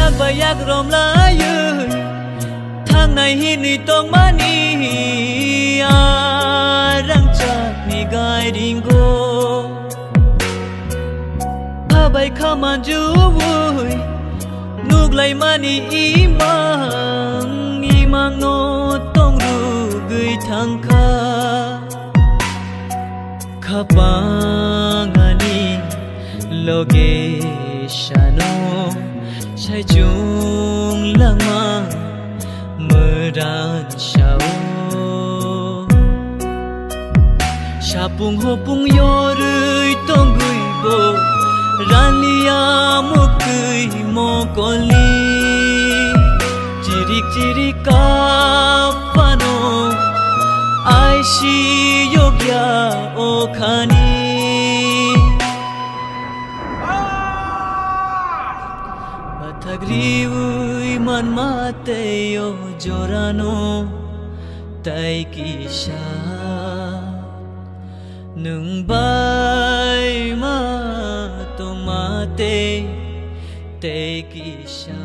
ากบ่อยากรอมลายยืนทางในหินนี่ต้องมานี่อารังจากนี่กายดิงโกพาไปข้ามันจูวุยนุกไหลมานี่อีมังโนต้องรู้กุยทางข้าข้าปังอันนี้โลเกชโนใช้จุงลังมาเมื่อดานเช้าชาปุงหัวปุงยอรุยต้องกุยโบรันลียามุกกุยโมกอลีจิริกาปาโนไอชิโยกยาโอคานีTagriui man mate yo jorano tai kisha nung bai ma to mate te kisha